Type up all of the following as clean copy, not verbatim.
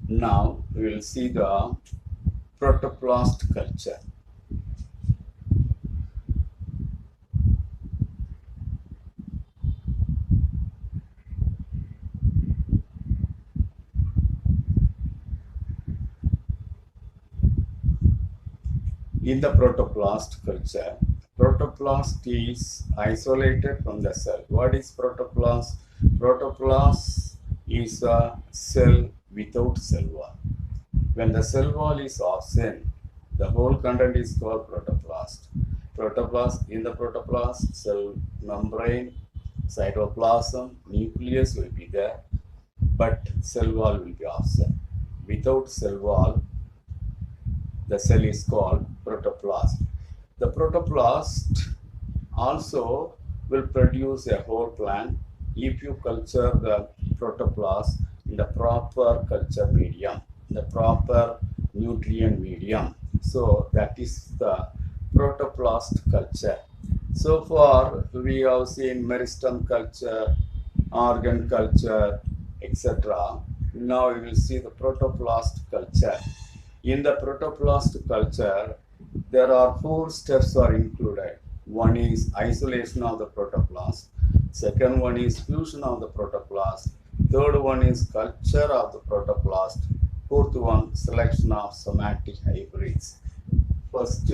Now we will see the protoplast culture. In the protoplast culture, protoplast is isolated from the cell. What is protoplast? Protoplast is a cell without cell wall. When the cell wall is absent, the whole content is called protoplast. Protoplast, in the protoplast, cell membrane, cytoplasm, nucleus will be there, but cell wall will be absent. Without cell wall, the cell is called protoplast. The protoplast also will produce a whole plant if you culture the protoplast in the proper culture medium, the proper nutrient medium. So that is the protoplast culture. So far we have seen meristem culture, organ culture, etc. Now we will see the protoplast culture. In the protoplast culture, there are 4 steps are included. One is isolation of the protoplast. Second one is fusion of the protoplast. Third one is culture of the protoplast. Fourth one, selection of somatic hybrids. First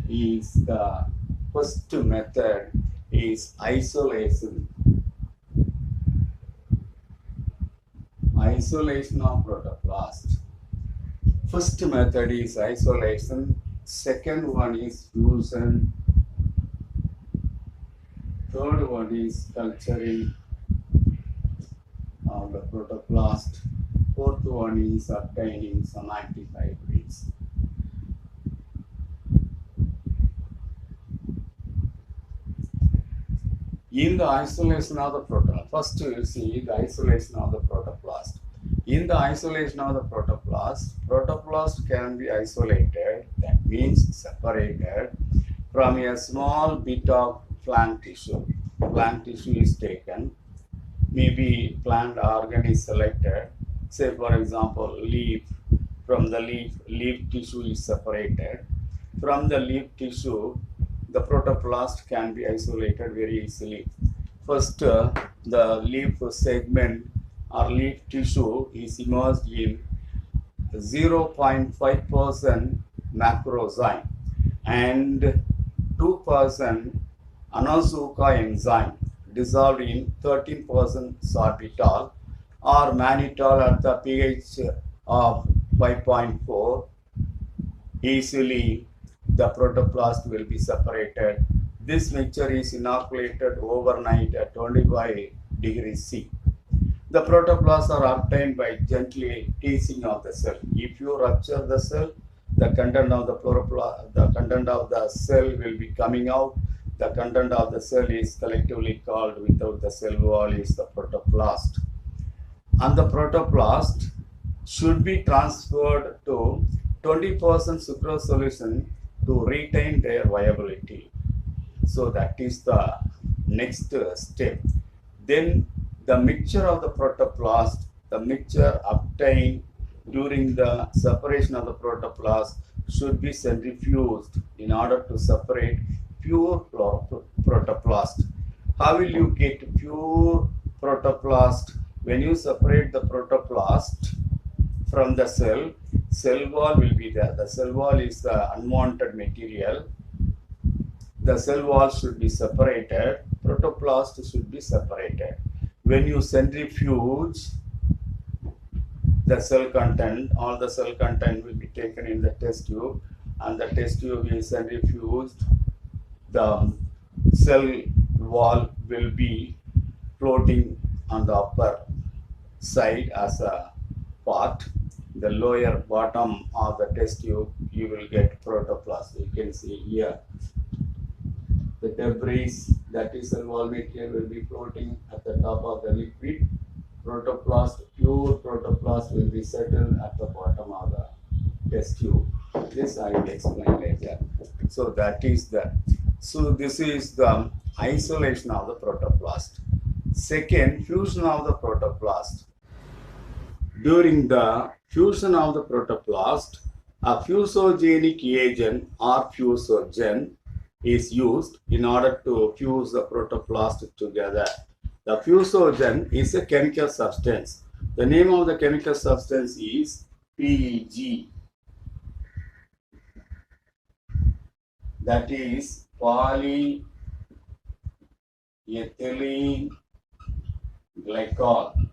is the first method is isolation. Isolation of protoplast. First method is isolation, second one is fusion, third one is culturing of the protoplast, fourth one is obtaining somatic hybrids. In the isolation of the protoplast, first you see the isolation of the protoplast. In the isolation of the protoplast can be isolated, that means separated from a small bit of plant tissue. Plant tissue is taken, maybe plant organ is selected, say for example leaf, from the leaf tissue is separated. From the leaf tissue, the protoplast can be isolated very easily. First, the leaf segment or leaf tissue is immersed in 0.5% macrozyme and 2% Anazuka enzyme dissolved in 13% sorbitol or mannitol at the pH of 5.4. Easily the protoplast will be separated. This mixture is inoculated overnight at 25 degrees C. The protoplasts are obtained by gently teasing of the cell. If you rupture the cell, the content of the cell will be coming out. The content of the cell is collectively called, without the cell wall, is the protoplast. And the protoplast should be transferred to 20% sucrose solution to retain their viability. So that is the next step. Then the mixture of the protoplast, the mixture obtained during the separation of the protoplast should be centrifuged in order to separate pure protoplast. How will you get pure protoplast? When you separate the protoplast from the cell, cell wall will be there. The cell wall is the unwanted material. The cell wall should be separated, protoplast should be separated. When you centrifuge the cell content, all the cell content will be taken in the test tube, and the test tube is centrifuged. The cell wall will be floating on the upper side as a part. The lower bottom of the test tube, you will get protoplast. You can see here the debris, that is cell wall material, will be floating at the top of the liquid. Protoplast, pure protoplast, will be settled at the bottom of the test tube. This I will explain later. So that is the, so this is the isolation of the protoplast. Second, fusion of the protoplast. During the fusion of the protoplast, a fusogenic agent or fusogen is used in order to fuse the protoplast together. The fusogen is a chemical substance. The name of the chemical substance is PEG. That is polyethylene glycol.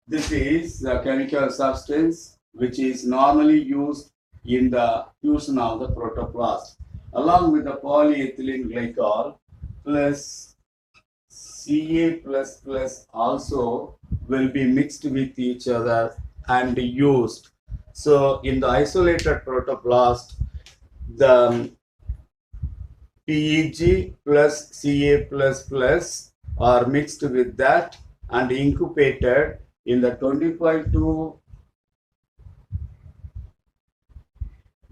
This is the chemical substance which is normally used in the fusion of the protoplast. Along with the polyethylene glycol plus Ca++ also will be mixed with each other and used. So in the isolated protoplast, the PEG plus Ca++ are mixed with that and incubated in the 25 to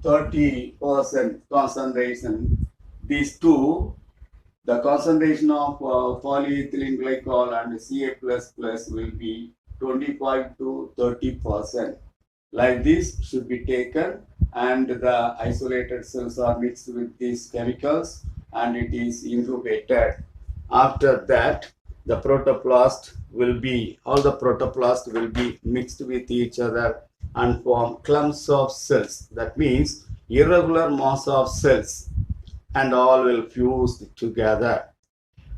30% concentration. These two, the concentration of polyethylene glycol and Ca++ will be 25 to 30%. Like this should be taken, and the isolated cells are mixed with these chemicals and it is incubated. After that, the protoplast will be, all the protoplast will be mixed with each other and form clumps of cells. That means irregular mass of cells, and all will fuse together.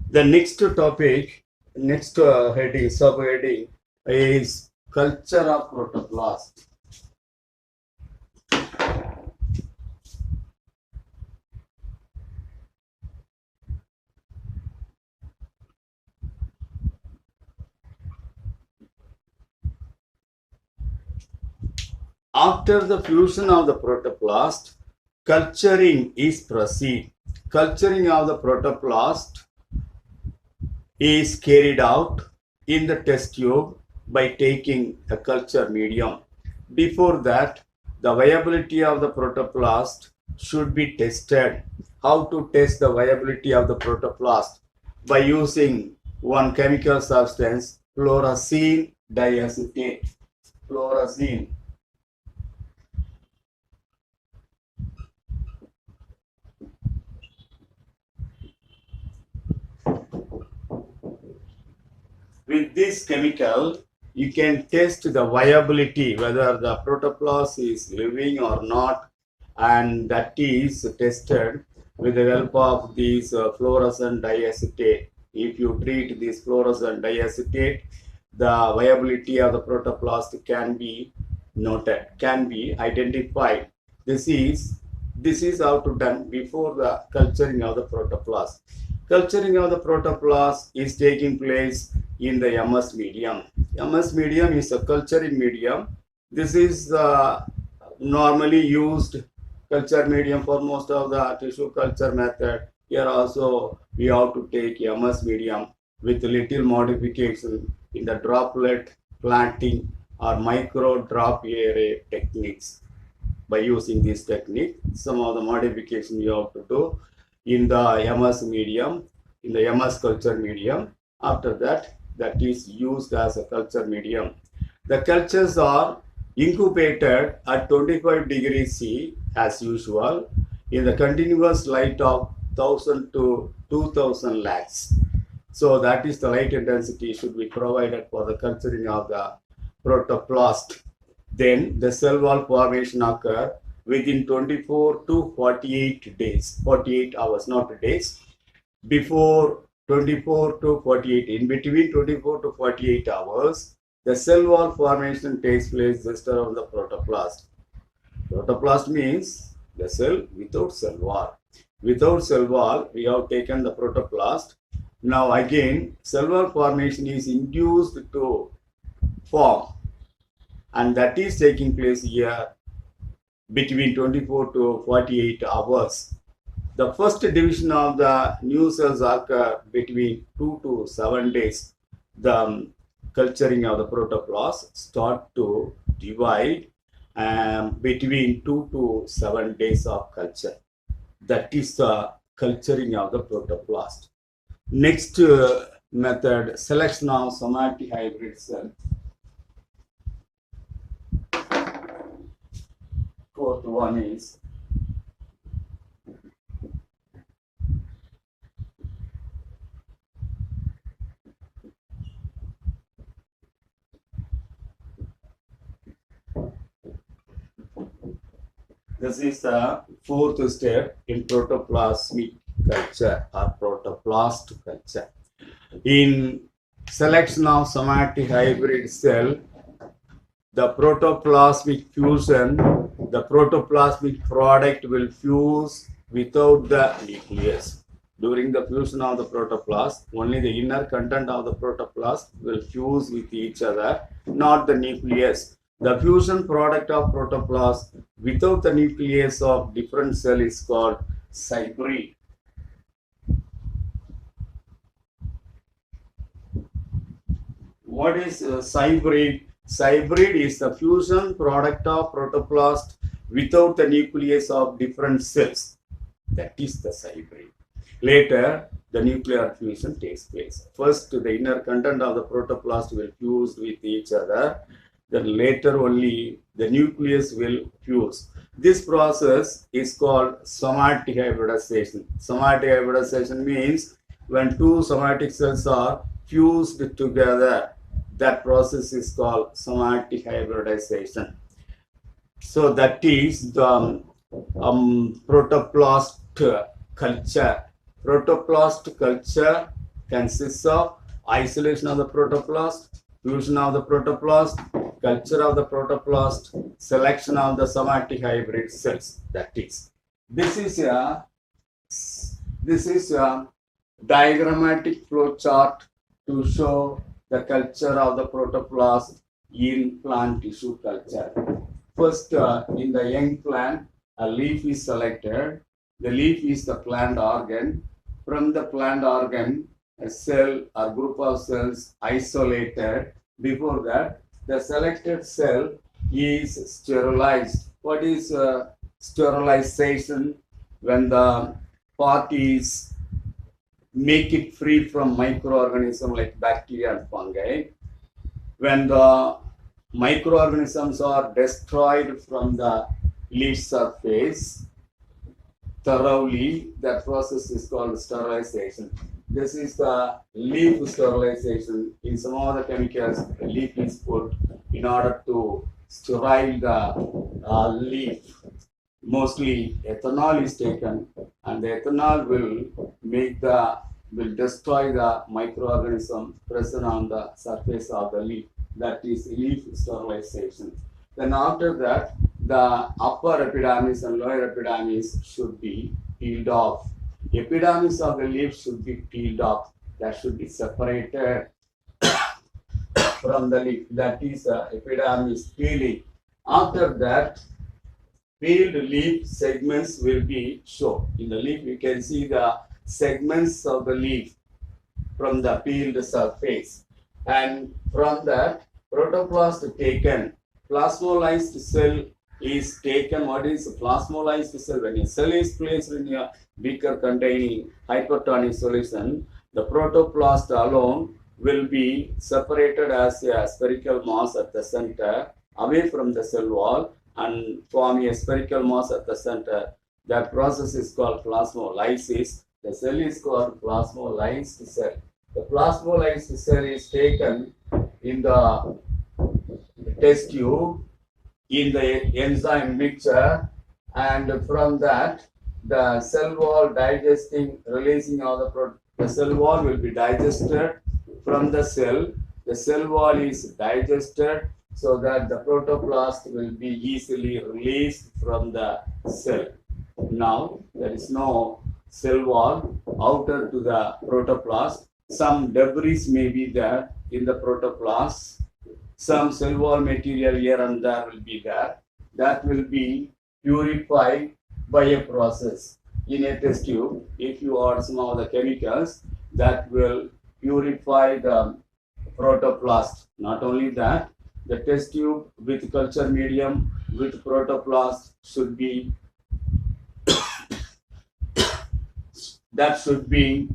The next topic, next heading, subheading is culture of protoplast. After the fusion of the protoplast, culturing is proceed. Culturing of the protoplast is carried out in the test tube by taking a culture medium. Before that, the viability of the protoplast should be tested. How to test the viability of the protoplast? By using one chemical substance, fluorescein diacetate. Fluorescein. With this chemical, you can test the viability, whether the protoplast is living or not, and that is tested with the help of these fluorescent diacetate. If you treat this fluorescent diacetate, the viability of the protoplast can be noted, can be identified. This is how to done before the culturing of the protoplast. Culturing of the protoplast is taking place in the MS medium. MS medium is a culturing medium. This is normally used culture medium for most of the tissue culture method. Here also we have to take MS medium with little modification in the droplet planting or micro drop array techniques. By using this technique, some of the modification you have to do in the MS medium, in the MS culture medium. After that, that is used as a culture medium. The cultures are incubated at 25 degrees C as usual in the continuous light of 1000 to 2000 lakhs. So that is the light intensity should be provided for the culturing of the protoplast. Then the cell wall formation occur within 24 to 48 days, 48 hours, not days. Before 24 to 48, in between 24 to 48 hours, the cell wall formation takes place just around the protoplast. Protoplast means the cell without cell wall. Without cell wall, we have taken the protoplast. Now again, cell wall formation is induced to form, and that is taking place here between 24 to 48 hours. The first division of the new cells occur between 2 to 7 days. The culturing of the protoplast start to divide between 2 to 7 days of culture. That is the culturing of the protoplast. Next method, selection of somatic hybrid cell. Fourth one is this is the fourth step in protoplasmic culture or protoplast culture. In selection of somatic hybrid cell, the protoplasmic fusion, the protoplasmic product will fuse without the nucleus. During the fusion of the protoplast, only the inner content of the protoplast will fuse with each other, not the nucleus. The fusion product of protoplast without the nucleus of different cell is called hybrid. What is hybrid? Hybrid is the fusion product of protoplast without the nucleus of different cells. That is the hybrid. Later, the nuclear fusion takes place. First, the inner content of the protoplast will fuse with each other. Then later only the nucleus will fuse. This process is called somatic hybridization. Somatic hybridization means when two somatic cells are fused together, that process is called somatic hybridization. So that is the protoplast culture. Protoplast culture consists of isolation of the protoplast, fusion of the protoplast, culture of the protoplast, selection of the somatic hybrid cells. That is, this is a diagrammatic flow chart to show the culture of the protoplast in plant tissue culture. First, in the young plant, a leaf is selected. The leaf is the plant organ. From the plant organ, a cell or group of cells isolated. Before that, the selected cell is sterilized. What is sterilization? When the part is make it free from microorganisms like bacteria and fungi. When the microorganisms are destroyed from the leaf surface thoroughly, that process is called sterilization. This is the leaf sterilization. In some of the chemicals, the leaf is put in order to sterile the leaf. Mostly ethanol is taken, and the ethanol will destroy the microorganism present on the surface of the leaf. That is leaf sterilization. Then after that, the upper epidermis and lower epidermis should be peeled off. Epidermis of the leaf should be peeled off. That should be separated from the leaf. That is epidermis peeling. After that, peeled leaf segments will be shown. In the leaf, you can see the segments of the leaf from the peeled surface. And from that, protoplast taken, plasmolysed cell is taken. What is a plasmolysed cell? When a cell is placed in a beaker containing hypertonic solution, the protoplast alone will be separated as a spherical mass at the center away from the cell wall and form a spherical mass at the center. That process is called plasmolysis. The cell is called plasmolysed cell. The plasmolysed cell is taken in the test tube in the enzyme mixture, and from that the cell wall digesting, releasing all the cell wall will be digested from the cell. The cell wall is digested so that the protoplast will be easily released from the cell. Now there is no cell wall outer to the protoplast. Some debris may be there in the protoplast. Some cell wall material here and there will be there. That will be purified by a process in a test tube. If you add some of the chemicals, that will purify the protoplast. Not only that, the test tube with culture medium with protoplast should be that should be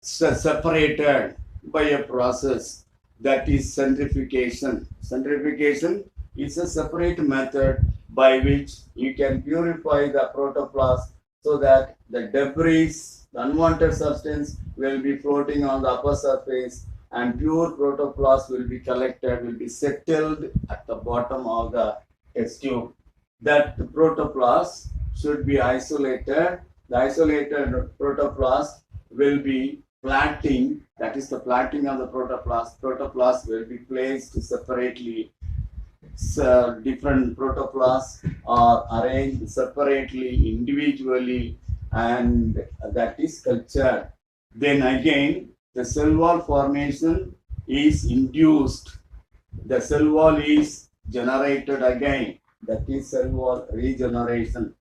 separated by a process, that is centrifugation. Centrifugation is a separate method by which you can purify the protoplast so that the debris, the unwanted substance will be floating on the upper surface and pure protoplast will be collected, will be settled at the bottom of the test tube. That protoplast should be isolated. The isolated protoplast will be plating, that is the plating of the protoplast. Protoplast will be placed separately. Different protoplasts are arranged separately, individually, and that is cultured. Then again, the cell wall formation is induced. The cell wall is generated again. That is cell wall regeneration.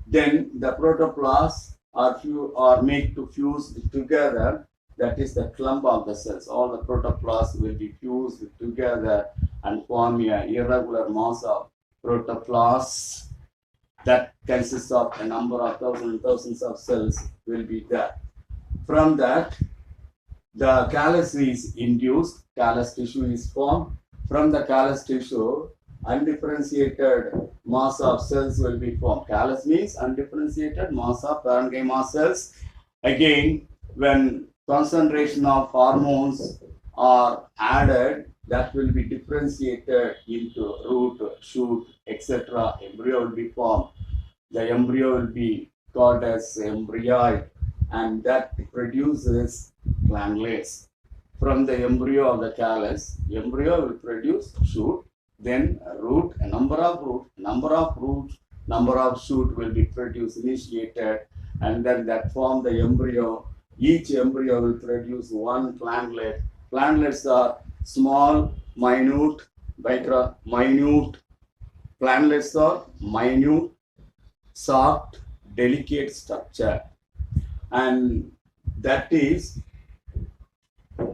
Then the protoplasts are made to fuse together. That is the clump of the cells. All the protoplasts will be fused together and form a irregular mass of protoplasts that consists of a number of thousands of cells will be there. From that, the callus is induced, callus tissue is formed. From the callus tissue, undifferentiated mass of cells will be formed. Callus means undifferentiated mass of parenchyma cells. Again, when concentration of hormones are added, that will be differentiated into root, shoot, etc. Embryo will be formed. The embryo will be called as embryoid, and that produces glandulars. From the embryo of the callus, embryo will produce shoot, then a root, a number of roots, number of shoot will be produced, initiated, and then that form the embryo. Each embryo will produce one glandular. Glandulars are small, minute, minute. Glandulars are minute, soft, delicate structure, and that is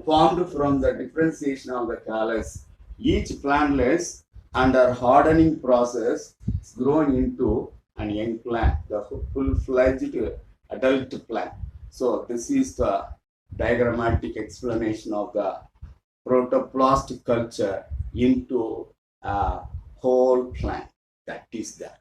formed from the differentiation of the callus. Each plantlet under hardening process is grown into an young plant, the full-fledged adult plant. So this is the diagrammatic explanation of the protoplast culture into a whole plant. That is that.